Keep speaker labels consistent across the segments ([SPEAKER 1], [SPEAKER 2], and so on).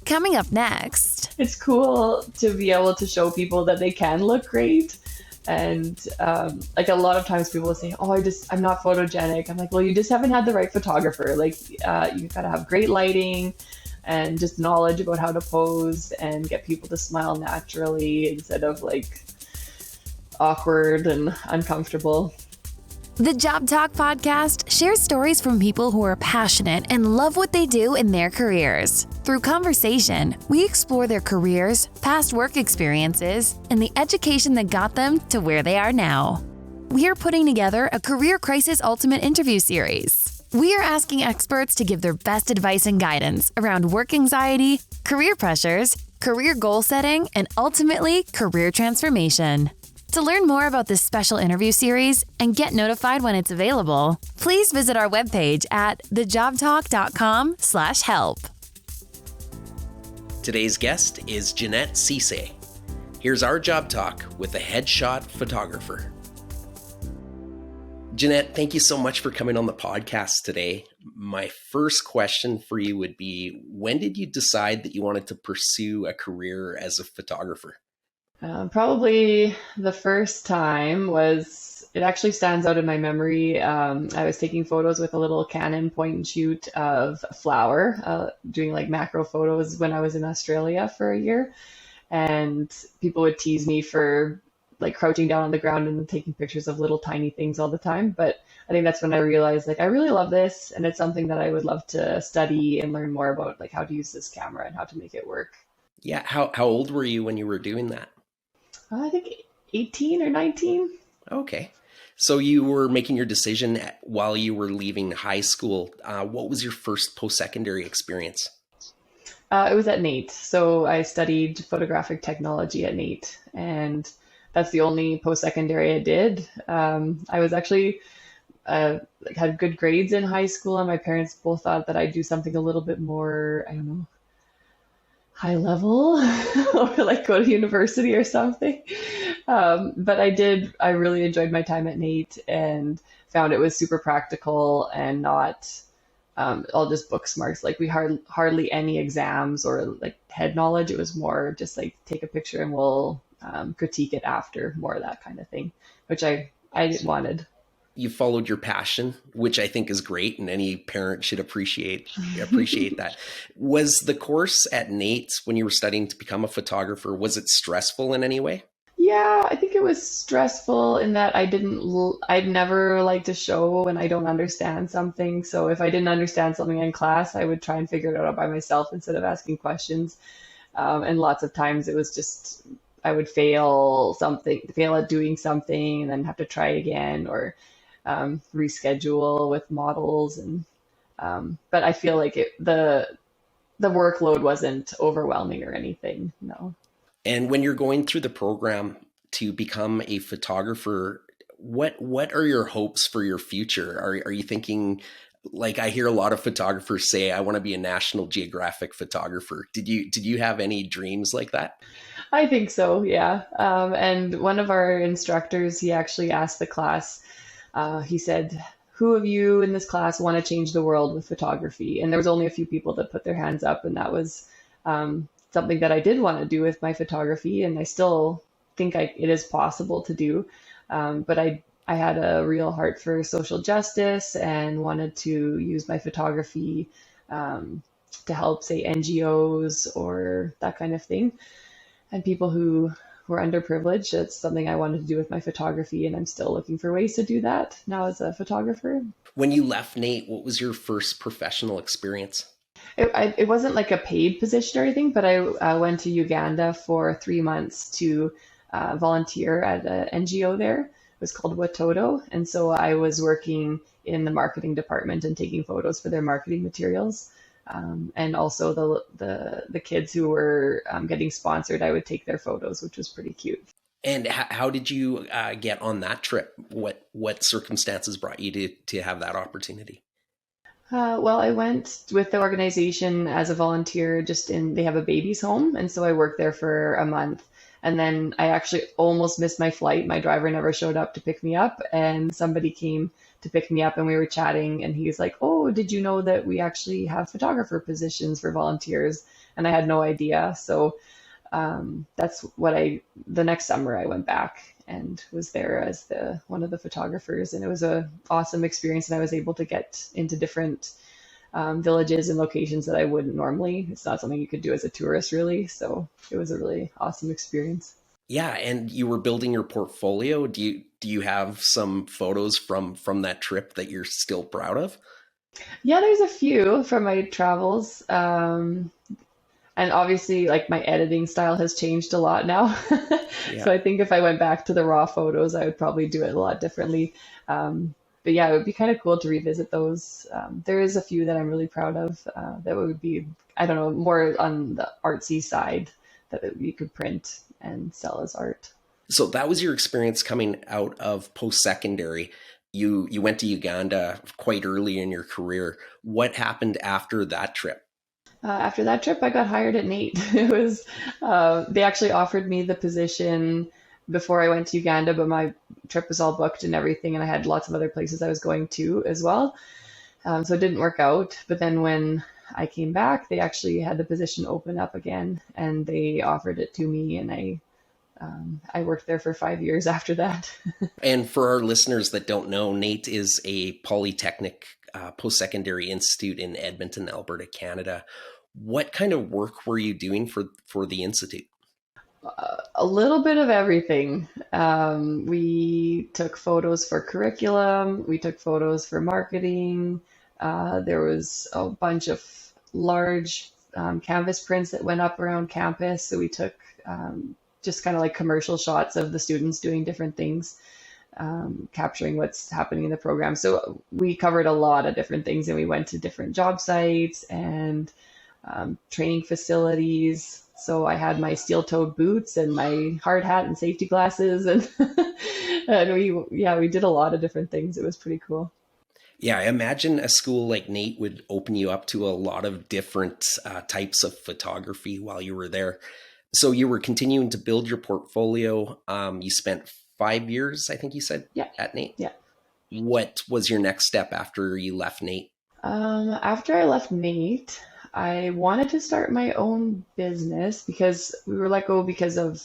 [SPEAKER 1] Coming up next.
[SPEAKER 2] It's cool to be able to show people that they can look great. And like a lot of times people will say, oh, I'm not photogenic. I'm like, well, you just haven't had the right photographer. Like you've got to have great lighting and just knowledge about how to pose and get people to smile naturally instead of like awkward and uncomfortable.
[SPEAKER 1] The Job Talk podcast shares stories from people who are passionate and love what they do in their careers. Through conversation, we explore their careers, past work experiences, and the education that got them to where they are now. We are putting together a Career Crisis Ultimate interview series. We are asking experts to give their best advice and guidance around work anxiety, career pressures, career goal setting, and ultimately, career transformation. To learn more about this special interview series and get notified when it's available, please visit our webpage at thejobtalk.com/help.
[SPEAKER 3] Today's guest is Jeanette Sesay. Here's our Job Talk with a headshot photographer. Jeanette, thank you so much for coming on the podcast today. My first question for you would be, when did you decide that you wanted to pursue a career as a photographer?
[SPEAKER 2] Probably the first time it actually stands out in my memory. I was taking photos with a little Canon point and shoot of a flower, doing like macro photos when I was in Australia for a year. And people would tease me for like crouching down on the ground and taking pictures of little tiny things all the time. But I think that's when I realized like I really love this, and it's something that I would love to study and learn more about, like how to use this camera and how to make it work.
[SPEAKER 3] Yeah. How old were you when you were doing that?
[SPEAKER 2] I think 18 or 19.
[SPEAKER 3] Okay. So you were making your decision while you were leaving high school. What was your first post-secondary experience?
[SPEAKER 2] It was at NAIT. So I studied photographic technology at NAIT, and that's the only post-secondary I did. I was actually had good grades in high school, and my parents both thought that I'd do something a little bit more, I don't know, high level or like go to university or something. But I really enjoyed my time at NAIT and found it was super practical and not all just book smarts. Like we hardly any exams or like head knowledge. It was more just like take a picture and we'll critique it after, more of that kind of thing, which I wanted.
[SPEAKER 3] You followed your passion, which I think is great, and any parent should appreciate that. Was the course at NAIT when you were studying to become a photographer, was it stressful in any way?
[SPEAKER 2] Yeah, I think it was stressful in that I'd never like to show when I don't understand something. So if I didn't understand something in class, I would try and figure it out by myself instead of asking questions. And lots of times it was just, I would fail at doing something and then have to try again or reschedule with models. And but I feel like the workload wasn't overwhelming or anything, no.
[SPEAKER 3] And when you're going through the program to become a photographer, what are your hopes for your future? Are you thinking, like I hear a lot of photographers say, I want to be a National Geographic photographer. Did you have any dreams like that?
[SPEAKER 2] I think so, yeah. And one of our instructors, he actually asked the class, he said, who of you in this class want to change the world with photography? And there was only a few people that put their hands up, and that was something that I did want to do with my photography, and I still think it is possible to do. But I had a real heart for social justice and wanted to use my photography to help, say, NGOs or that kind of thing, and people who were underprivileged. It's something I wanted to do with my photography, and I'm still looking for ways to do that now as a photographer.
[SPEAKER 3] When you left NAIT, what was your first professional experience?
[SPEAKER 2] It wasn't like a paid position or anything, but I went to Uganda for 3 months to volunteer at an NGO there. It was called Watoto. And so I was working in the marketing department and taking photos for their marketing materials. And also the kids who were getting sponsored, I would take their photos, which was pretty cute.
[SPEAKER 3] And how did you get on that trip? What circumstances brought you to have that opportunity?
[SPEAKER 2] Well, I went with the organization as a volunteer they have a baby's home. And so I worked there for a month. And then I actually almost missed my flight. My driver never showed up to pick me up. And somebody came to pick me up, and we were chatting, and he was like, "Oh, did you know that we actually have photographer positions for volunteers?" And I had no idea. So that's what the next summer I went back and was there as one of the photographers, and it was a awesome experience. And I was able to get into different villages and locations that I wouldn't normally. It's not something you could do as a tourist, really. So it was a really awesome experience.
[SPEAKER 3] Yeah, and you were building your portfolio. Do you have some photos from that trip that you're still proud of?
[SPEAKER 2] Yeah, there's a few from my travels. And obviously, like, my editing style has changed a lot now.
[SPEAKER 3] Yeah.
[SPEAKER 2] So I think if I went back to the raw photos, I would probably do it a lot differently. But yeah, it would be kind of cool to revisit those. There is a few that I'm really proud of that would be, I don't know, more on the artsy side that you could print and sell as art.
[SPEAKER 3] So that was your experience coming out of post-secondary. You went to Uganda quite early in your career. What happened after that trip?
[SPEAKER 2] After that trip, I got hired at NAIT. It was they actually offered me the position before I went to Uganda, but my trip was all booked and everything, and I had lots of other places I was going to as well. So it didn't work out. But then when I came back, they actually had the position open up again, and they offered it to me, and I worked there for 5 years after that.
[SPEAKER 3] And for our listeners that don't know, NAIT is a polytechnic post-secondary institute in Edmonton, Alberta, Canada. What kind of work were you doing for the institute?
[SPEAKER 2] A little bit of everything. We took photos for curriculum. We took photos for marketing. There was a bunch of large canvas prints that went up around campus. So we took just kind of like commercial shots of the students doing different things, capturing what's happening in the program. So we covered a lot of different things, and we went to different job sites and training facilities. So I had my steel-toed boots and my hard hat and safety glasses, and and we did a lot of different things. It was pretty cool.
[SPEAKER 3] Yeah, I imagine a school like NAIT would open you up to a lot of different types of photography while you were there. So you were continuing to build your portfolio. You spent 5 years, I think you said,
[SPEAKER 2] Yeah.
[SPEAKER 3] at NAIT.
[SPEAKER 2] Yeah.
[SPEAKER 3] What was your next step after you left NAIT?
[SPEAKER 2] After I left NAIT, I wanted to start my own business because we were let go because of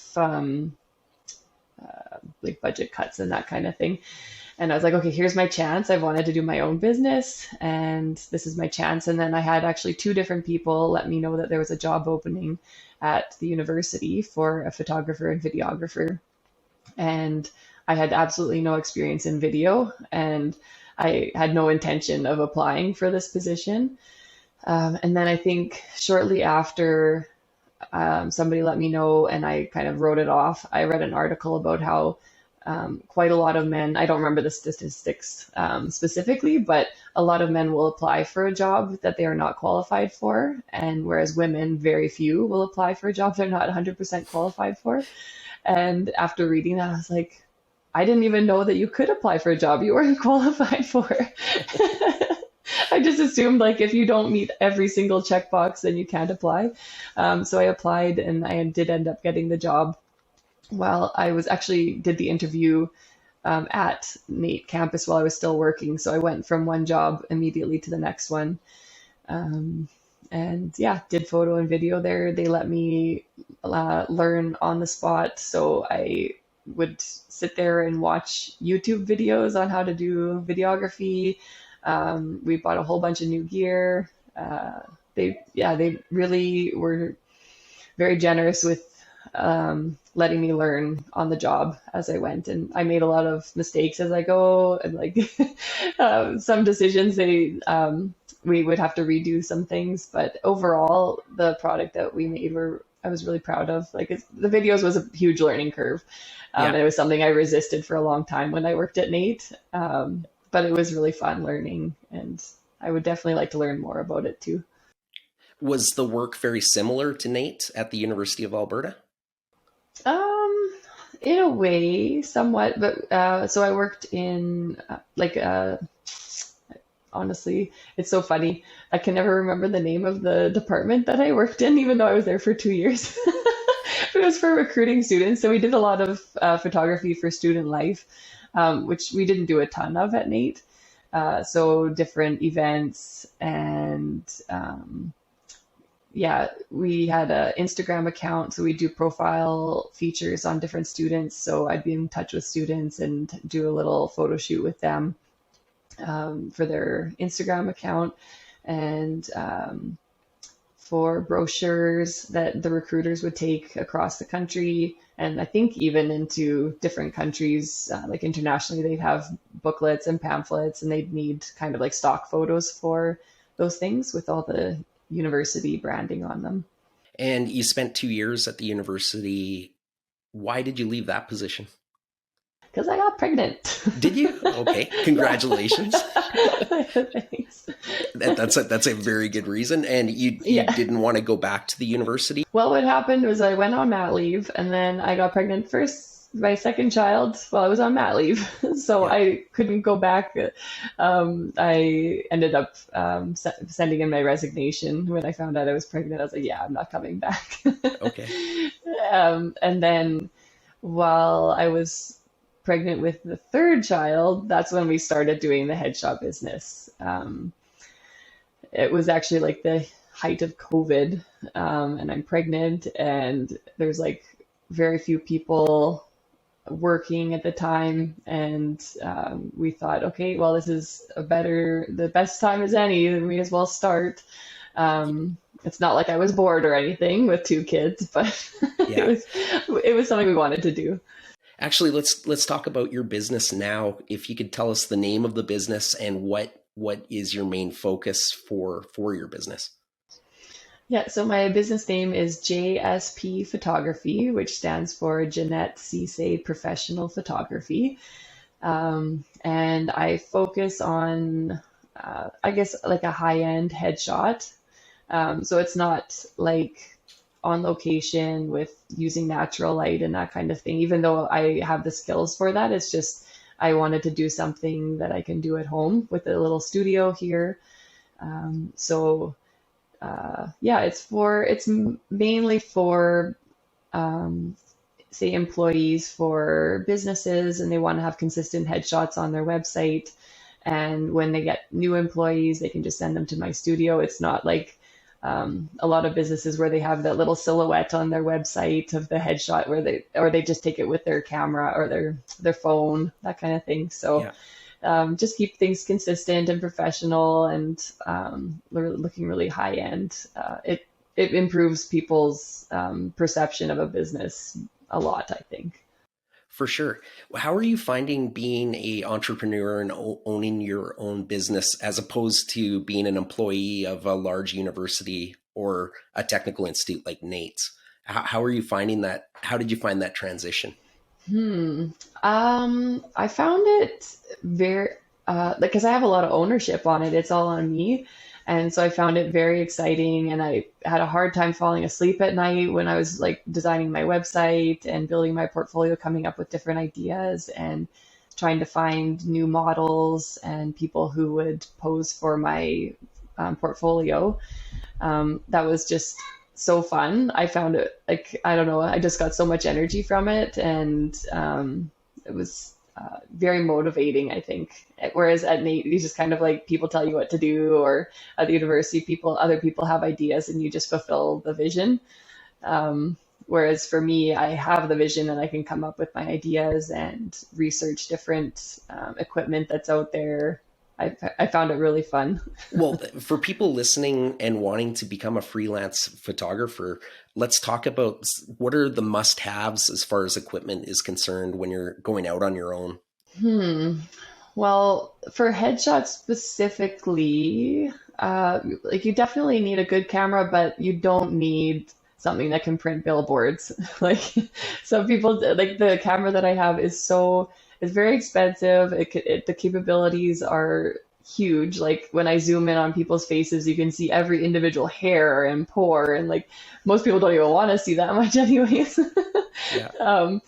[SPEAKER 2] like budget cuts and that kind of thing. And I was like, okay, here's my chance. I've wanted to do my own business, and this is my chance. And then I had actually two different people let me know that there was a job opening at the university for a photographer and videographer. And I had absolutely no experience in video, and I had no intention of applying for this position. And then I think shortly after somebody let me know, and I kind of wrote it off. I read an article about how quite a lot of men, I don't remember the statistics specifically, but a lot of men will apply for a job that they are not qualified for. And whereas women, very few will apply for a job they're not 100% qualified for. And after reading that, I was like, I didn't even know that you could apply for a job you weren't qualified for. I just assumed like if you don't meet every single checkbox, then you can't apply. So I applied, and I did end up getting the job. While I was actually did the interview at NAIT campus while I was still working. So I went from one job immediately to the next one. And yeah, did photo and video there. They let me learn on the spot. So I would sit there and watch YouTube videos on how to do videography. We bought a whole bunch of new gear. They really were very generous with letting me learn on the job as I went. And I made a lot of mistakes as I go, and like some decisions we would have to redo some things, but overall the product that we made I was really proud of. Like the videos was a huge learning curve. And it was something I resisted for a long time when I worked at NAIT. But it was really fun learning, and I would definitely like to learn more about it too.
[SPEAKER 3] Was the work very similar to NAIT at the University of Alberta?
[SPEAKER 2] In a way, somewhat, but so I worked in honestly, it's so funny. I can never remember the name of the department that I worked in, even though I was there for 2 years. It was for recruiting students, so we did a lot of photography for student life, which we didn't do a ton of at NAIT. So different events and yeah, we had an Instagram account, so we do profile features on different students. So I'd be in touch with students and do a little photo shoot with them for their Instagram account, and for brochures that the recruiters would take across the country. And I think even into different countries, like internationally, they'd have booklets and pamphlets, and they'd need kind of like stock photos for those things with all the university branding on them.
[SPEAKER 3] And you spent 2 years at the university. Why did you leave that position?
[SPEAKER 2] Because I got pregnant.
[SPEAKER 3] Did you? Okay, congratulations.
[SPEAKER 2] Thanks.
[SPEAKER 3] That's a very good reason. And you didn't want to go back to the university?
[SPEAKER 2] Well, what happened was I went on mat leave, and then I got pregnant first, my second child, while I was on mat leave. So I couldn't go back. I ended up sending in my resignation when I found out I was pregnant. I was like, yeah, I'm not coming back.
[SPEAKER 3] Okay.
[SPEAKER 2] And then while I was pregnant with the third child, that's when we started doing the headshot business. It was actually like the height of COVID, and I'm pregnant, and there's like very few people working at the time, and we thought, okay, well, this is the best time as any, we may as well start. It's not like I was bored or anything with 2 kids, but
[SPEAKER 3] Yeah.
[SPEAKER 2] it was something we wanted to do.
[SPEAKER 3] Actually, let's talk about your business now. If you could tell us the name of the business and what is your main focus for your business.
[SPEAKER 2] Yeah, so my business name is JSP Photography, which stands for Jeanette Sesay Professional Photography. And I focus on, I guess, like a high-end headshot. So it's not like on location with using natural light and that kind of thing, even though I have the skills for that. It's just I wanted to do something that I can do at home with a little studio here. It's mainly for say employees for businesses, and they want to have consistent headshots on their website. And when they get new employees, they can just send them to my studio. It's not like a lot of businesses where they have that little silhouette on their website of the headshot where they just take it with their camera or their phone, that kind of thing. So just keep things consistent and professional, and looking really high end. It improves people's perception of a business a lot, I think.
[SPEAKER 3] For sure. How are you finding being an entrepreneur and owning your own business as opposed to being an employee of a large university or a technical institute like NAIT's? How are you finding that? How did you find that transition?
[SPEAKER 2] I found it very, because I have a lot of ownership on it. It's all on me. And so I found it very exciting, and I had a hard time falling asleep at night when I was like designing my website and building my portfolio, coming up with different ideas and trying to find new models and people who would pose for my portfolio. That was just so fun. I found it like, I don't know, I just got so much energy from it, and it was very motivating, I think. Whereas at NAIT, you just kind of like people tell you what to do, or at the university, other people have ideas and you just fulfill the vision. Whereas for me, I have the vision and I can come up with my ideas and research different equipment that's out there. I found it really fun.
[SPEAKER 3] Well, for people listening and wanting to become a freelance photographer, let's talk about what are the must-haves as far as equipment is concerned when you're going out on your own.
[SPEAKER 2] Well, for headshots specifically, like you definitely need a good camera, but you don't need something that can print billboards. Like some people, like the camera that I have is very expensive. The capabilities are huge. Like when I zoom in on people's faces, you can see every individual hair and pore, and like most people don't even want to see that much anyways.
[SPEAKER 3] Yeah.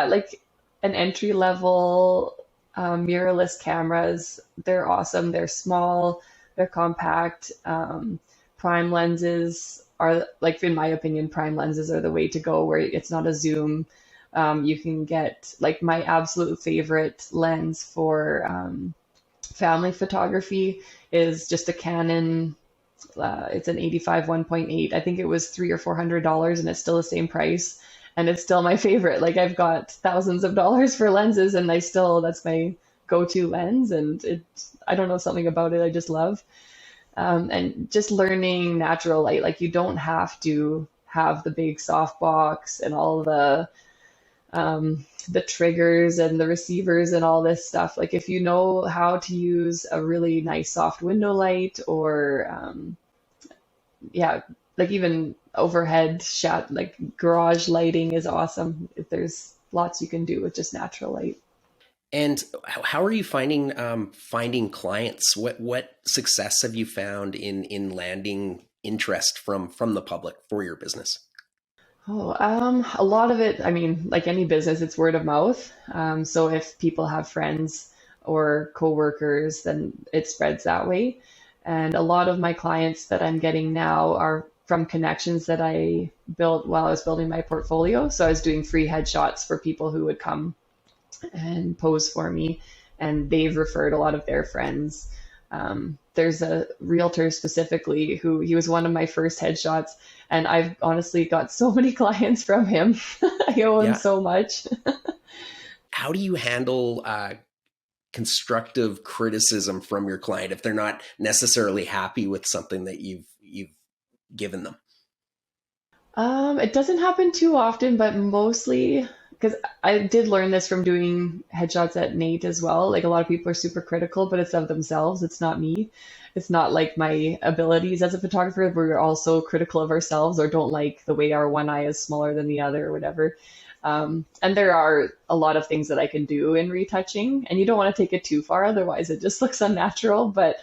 [SPEAKER 2] Like an entry level mirrorless cameras, they're awesome. They're small, they're compact. Prime lenses are, like, in my opinion, prime lenses are the way to go, where it's not a zoom. You can get like my absolute favorite lens for family photography is just a Canon. It's an 85 1.8. I think it was $300 or $400, and it's still the same price. And it's still my favorite. Like I've got thousands of dollars for lenses, and that's my go-to lens. And I don't know, something about it I just love. And just learning natural light. Like you don't have to have the big softbox and all the triggers and the receivers and all this stuff. Like if you know how to use a really nice soft window light, or yeah, like even overhead shot, like garage lighting is awesome. If there's lots you can do with just natural light.
[SPEAKER 3] And how are you finding clients? What success have you found in landing interest from the public for your business?
[SPEAKER 2] Oh, a lot of it, I mean, like any business, it's word of mouth. So if people have friends or coworkers, then it spreads that way. And a lot of my clients that I'm getting now are from connections that I built while I was building my portfolio. So I was doing free headshots for people who would come and pose for me, and they've referred a lot of their friends. There's a realtor specifically who he was one of my first headshots, and I've honestly got so many clients from him. I owe him so much.
[SPEAKER 3] How do you handle constructive criticism from your client if they're not necessarily happy with something that you've given them?
[SPEAKER 2] It doesn't happen too often, but mostly because I did learn this from doing headshots at NAIT as well. Like a lot of people are super critical, but it's of themselves. It's not me. It's not like my abilities as a photographer. We're also critical of ourselves, or don't like the way our one eye is smaller than the other or whatever. And there are a lot of things that I can do in retouching, and you don't want to take it too far. Otherwise it just looks unnatural. But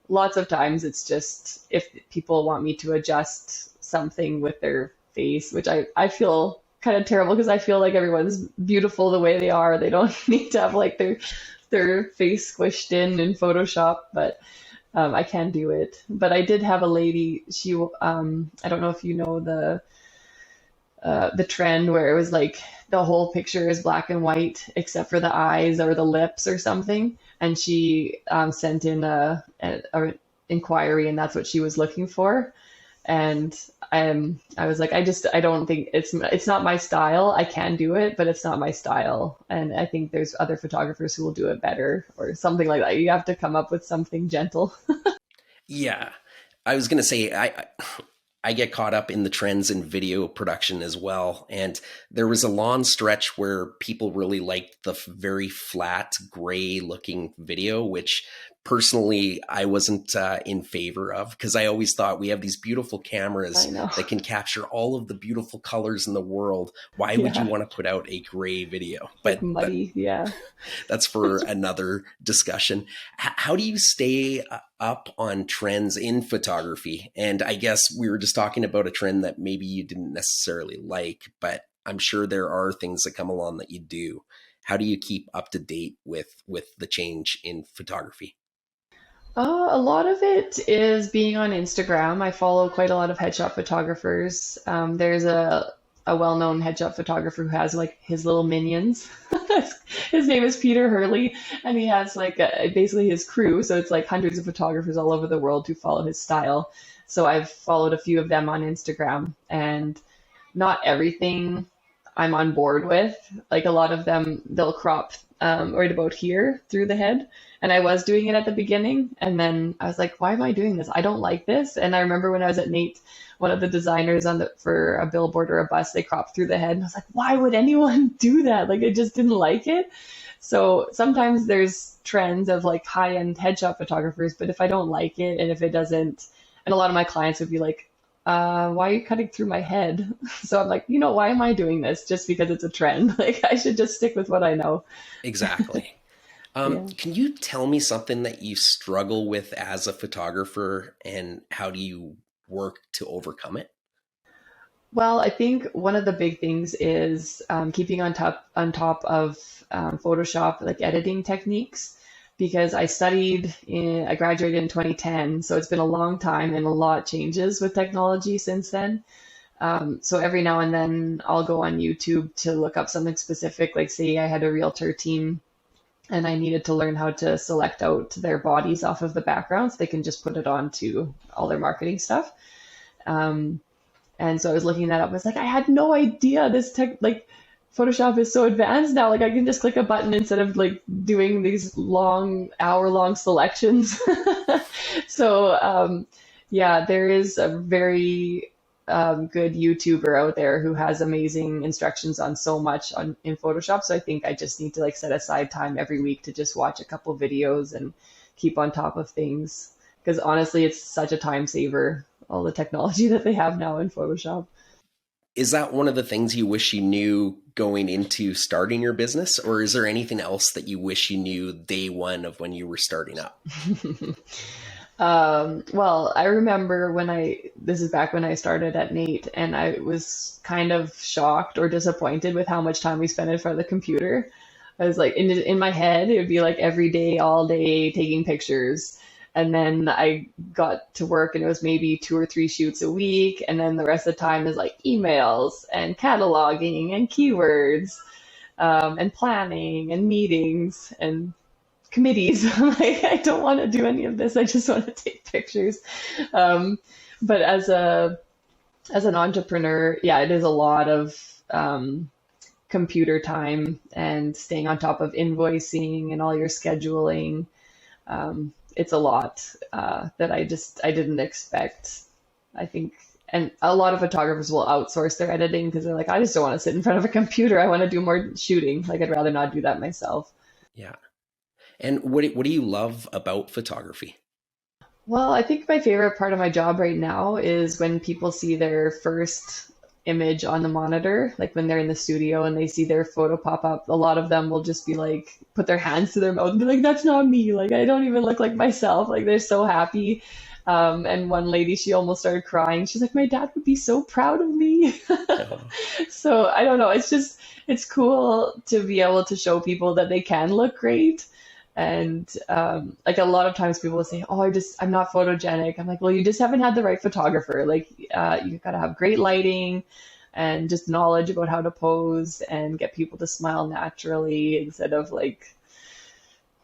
[SPEAKER 2] lots of times it's just if people want me to adjust something with their face, which I feel kind of terrible because I feel like everyone's beautiful the way they are. They don't need to have like their face squished in Photoshop, but I can do it. But I did have a lady, she I don't know if you know the trend where it was like the whole picture is black and white except for the eyes or the lips or something, and she sent in a inquiry, and that's what she was looking for. And I was like, I don't think it's not my style. I can do it, but it's not my style. And I think there's other photographers who will do it better or something like that. You have to come up with something gentle.
[SPEAKER 3] Yeah. I was going to say, I get caught up in the trends in video production as well. And there was a long stretch where people really liked the very flat, gray looking video, which personally I wasn't in favor of, because I always thought we have these beautiful cameras that can capture all of the beautiful colors in the world. Why would you want to put out a gray video? But
[SPEAKER 2] like muddy,
[SPEAKER 3] that's for another discussion. How do you stay up on trends in photography? And I guess we were just talking about a trend that maybe you didn't necessarily like, but I'm sure there are things that come along that you do. How do you keep up to date with the change in photography?
[SPEAKER 2] A lot of it is being on Instagram. I follow quite a lot of headshot photographers. There's a well-known headshot photographer who has like his little minions. His name is Peter Hurley, and he has like basically his crew. So it's like hundreds of photographers all over the world who follow his style. So I've followed a few of them on Instagram, and not everything I'm on board with. Like a lot of them, they'll crop right about here through the head. And I was doing it at the beginning, and then I was like, why am I doing this? I don't like this. And I remember when I was at NAIT, one of the designers for a billboard or a bus, they cropped through the head. And I was like, why would anyone do that? Like, I just didn't like it. So sometimes there's trends of like high-end headshot photographers, but if I don't like it, and if it doesn't, and a lot of my clients would be like, why are you cutting through my head? So I'm like, why am I doing this? Just because it's a trend. Like, I should just stick with what I know.
[SPEAKER 3] Exactly. Can you tell me something that you struggle with as a photographer, and how do you work to overcome it?
[SPEAKER 2] Well, I think one of the big things is keeping on top of Photoshop, like editing techniques, because I graduated in 2010, so it's been a long time and a lot changes with technology since then. So every now and then I'll go on YouTube to look up something specific, like say I had a realtor team and I needed to learn how to select out their bodies off of the background so they can just put it onto all their marketing stuff. Um, and so I was looking that up. I was like, I had no idea this tech, like Photoshop is so advanced now. Like I can just click a button instead of like doing these long, hour-long selections. So yeah, there is a very good YouTuber out there who has amazing instructions on so much in Photoshop. So I think I just need to like set aside time every week to just watch a couple videos and keep on top of things. Because honestly, it's such a time saver, all the technology that they have now in Photoshop.
[SPEAKER 3] Is that one of the things you wish you knew going into starting your business, or is there anything else that you wish you knew day one of when you were starting up?
[SPEAKER 2] Well, I remember this is back when I started at NAIT, and I was kind of shocked or disappointed with how much time we spent in front of the computer. I was like, in my head, it would be like every day, all day, taking pictures. And then I got to work and it was maybe 2 or 3 shoots a week. And then the rest of the time is like emails and cataloging and keywords, and planning and meetings and committees. I'm like, I don't want to do any of this. I just want to take pictures. But as an entrepreneur, yeah, it is a lot of computer time and staying on top of invoicing and all your scheduling. It's a lot that I didn't expect, I think. And a lot of photographers will outsource their editing because they're like, I just don't want to sit in front of a computer. I want to do more shooting. Like, I'd rather not do that myself.
[SPEAKER 3] Yeah. And what do you love about photography?
[SPEAKER 2] Well, I think my favorite part of my job right now is when people see their first image on the monitor, like when they're in the studio and they see their photo pop up. A lot of them will just be like, put their hands to their mouth and be like, that's not me. Like, I don't even look like myself. Like, they're so happy. And one lady, she almost started crying. She's like, my dad would be so proud of me.
[SPEAKER 3] Oh.
[SPEAKER 2] So I don't know. It's cool to be able to show people that they can look great. And like a lot of times people will say, oh, I'm not photogenic. I'm like, well, you just haven't had the right photographer. Like you've got to have great lighting and just knowledge about how to pose and get people to smile naturally instead of like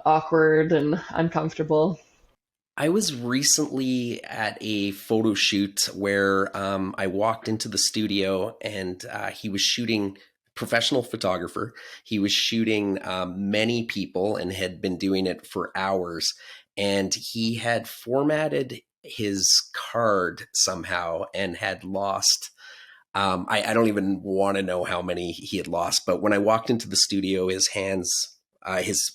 [SPEAKER 2] awkward and uncomfortable.
[SPEAKER 3] I was recently at a photo shoot where I walked into the studio and he was shooting, professional photographer. He was shooting many people and had been doing it for hours. And he had formatted his card somehow and had lost. I don't even want to know how many he had lost. But when I walked into the studio, his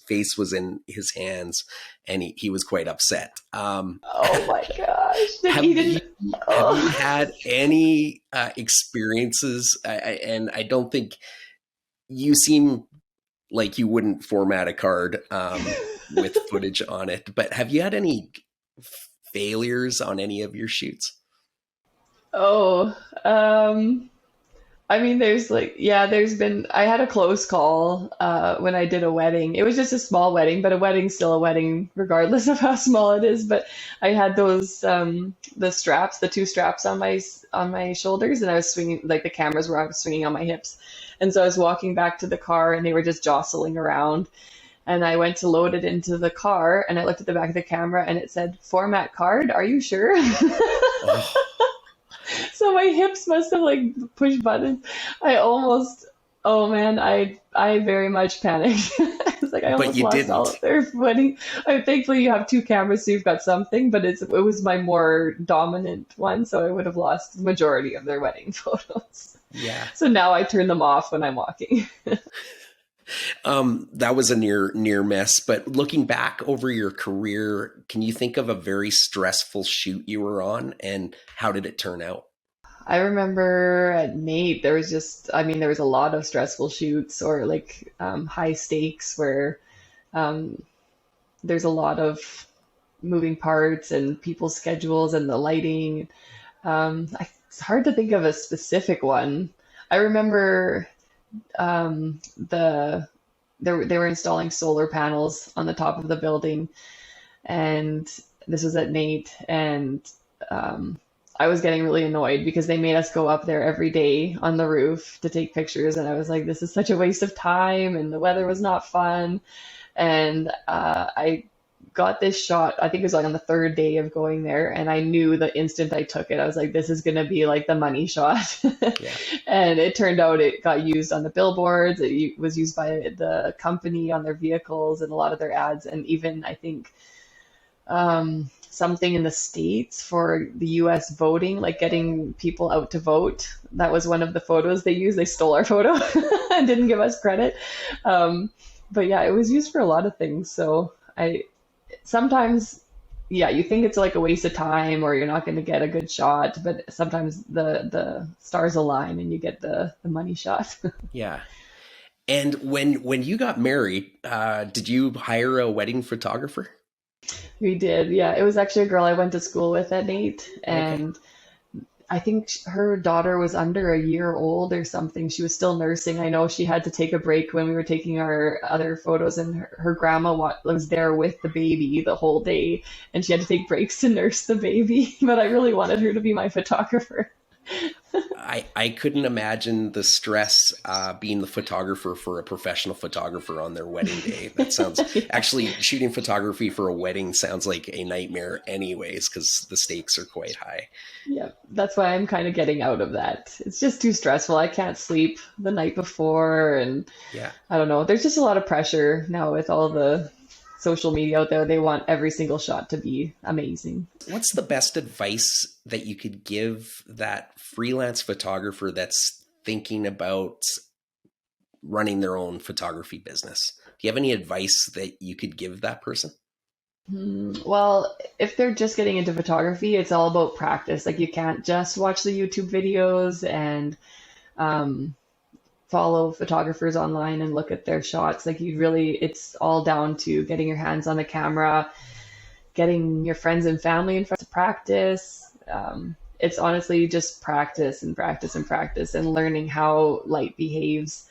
[SPEAKER 3] face was in his hands and he was quite upset.
[SPEAKER 2] Oh my gosh.
[SPEAKER 3] Have you had any experiences? And I don't think you seem like you wouldn't format a card with footage on it, but have you had any failures on any of your shoots?
[SPEAKER 2] Oh, I mean, I had a close call when I did a wedding. It was just a small wedding, but a wedding's still a wedding, regardless of how small it is. But I had the 2 straps on my shoulders, and I was swinging, like the cameras were I was swinging on my hips. And so I was walking back to the car, and they were just jostling around. And I went to load it into the car, and I looked at the back of the camera, and it said, "Format card, are you sure?"
[SPEAKER 3] Oh.
[SPEAKER 2] So my hips must have like pushed buttons. Oh man, I very much panicked. It's like I almost lost
[SPEAKER 3] didn't.
[SPEAKER 2] all of their footing. Thankfully you have 2 cameras, so you've got something, but it was my more dominant one, so I would have lost the majority of their wedding photos.
[SPEAKER 3] Yeah.
[SPEAKER 2] So now I turn them off when I'm walking.
[SPEAKER 3] That was a near miss, but looking back over your career, can you think of a very stressful shoot you were on and how did it turn out?
[SPEAKER 2] I remember at NAIT, there was a lot of stressful shoots or like high stakes where there's a lot of moving parts and people's schedules and the lighting. It's hard to think of a specific one. I remember they were installing solar panels on the top of the building, and this was at NAIT, and I was getting really annoyed because they made us go up there every day on the roof to take pictures. And I was like, this is such a waste of time. And the weather was not fun. And I got this shot, I think it was like on the third day of going there. And I knew the instant I took it, I was like, this is going to be like the money shot. Yeah. And it turned out it got used on the billboards. It was used by the company on their vehicles and a lot of their ads. And even I think something in the States for the US voting, like getting people out to vote. That was one of the photos they used. They stole our photo and didn't give us credit. But yeah, it was used for a lot of things. So sometimes, yeah, you think it's like a waste of time or you're not going to get a good shot, but sometimes the stars align and you get the money shot.
[SPEAKER 3] Yeah. And when you got married, did you hire a wedding photographer?
[SPEAKER 2] We did. Yeah. It was actually a girl I went to school with at NAIT, and I think her daughter was under a year old or something. She was still nursing. I know she had to take a break when we were taking our other photos, and her grandma was there with the baby the whole day, and she had to take breaks to nurse the baby. But I really wanted her to be my photographer.
[SPEAKER 3] I couldn't imagine the stress being the photographer for a professional photographer on their wedding day. That sounds actually shooting photography for a wedding sounds like a nightmare anyways, because the stakes are quite high.
[SPEAKER 2] Yeah, that's why I'm kind of getting out of that. It's just too stressful. I can't sleep the night before, and
[SPEAKER 3] yeah,
[SPEAKER 2] I don't know. There's just a lot of pressure now with all the social media out there. They want every single shot to be amazing.
[SPEAKER 3] What's the best advice that you could give that freelance photographer that's thinking about running their own photography business? Do you have any advice that you could give that person?
[SPEAKER 2] Well, if they're just getting into photography, it's all about practice. Like, you can't just watch the YouTube videos and follow photographers online and look at their shots. Like, it's all down to getting your hands on the camera, getting your friends and family in front to practice. It's honestly just practice and practice and practice and learning how light behaves.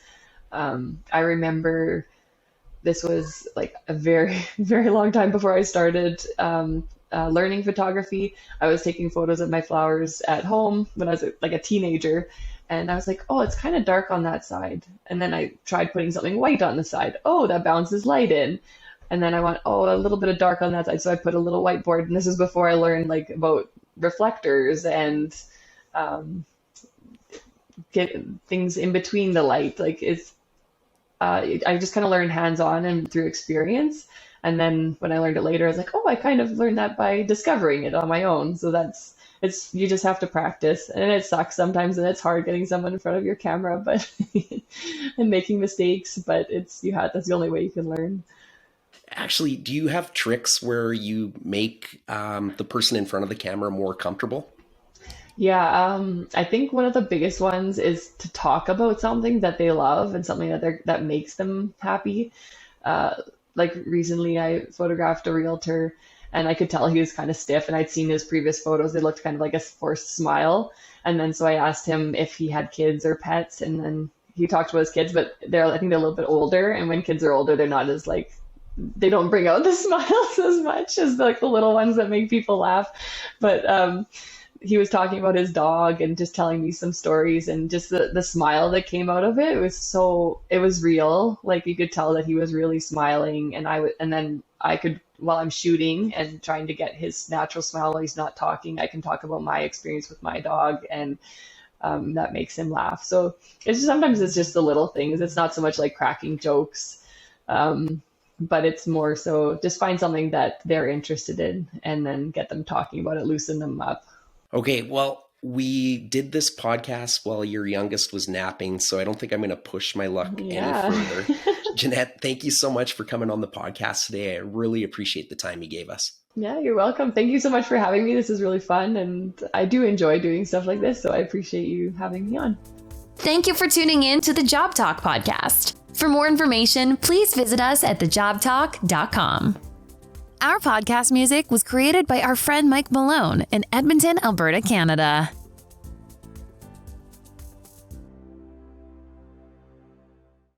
[SPEAKER 2] I remember this was like a very, very long time before I started learning photography. I was taking photos of my flowers at home when I was like a teenager. And I was like, oh, it's kind of dark on that side. And then I tried putting something white on the side. Oh, that bounces light in. And then I went, oh, a little bit of dark on that side. So I put a little whiteboard. And this is before I learned like about reflectors and get things in between the light. Like I just kind of learned hands-on and through experience. And then when I learned it later, I was like, oh, I kind of learned that by discovering it on my own. So you just have to practice, and it sucks sometimes, and it's hard getting someone in front of your camera, but and making mistakes, but that's the only way you can learn.
[SPEAKER 3] Actually, do you have tricks where you make the person in front of the camera more comfortable?
[SPEAKER 2] Yeah, I think one of the biggest ones is to talk about something that they love and something that makes them happy. Like recently, I photographed a realtor, and I could tell he was kind of stiff, and I'd seen his previous photos. They looked kind of like a forced smile. And then so I asked him if he had kids or pets, and then he talked about his kids, but I think they're a little bit older. And when kids are older, they're not as like, they don't bring out the smiles as much as like the little ones that make people laugh. But he was talking about his dog and just telling me some stories, and just the smile that came out of it was real. Like, you could tell that he was really smiling, and then I could, while I'm shooting and trying to get his natural smile while he's not talking, I can talk about my experience with my dog, and that makes him laugh. So sometimes it's just the little things. It's not so much like cracking jokes, but it's more so just find something that they're interested in and then get them talking about it, loosen them up.
[SPEAKER 3] Okay, well, we did this podcast while your youngest was napping, so I don't think I'm going to push my luck any further. Jeanette, thank you so much for coming on the podcast today. I really appreciate the time you gave us.
[SPEAKER 2] Yeah, you're welcome. Thank you so much for having me. This is really fun, and I do enjoy doing stuff like this, so I appreciate you having me on.
[SPEAKER 1] Thank you for tuning in to the Job Talk podcast. For more information, please visit us at thejobtalk.com. Our podcast music was created by our friend Mike Malone in Edmonton, Alberta, Canada.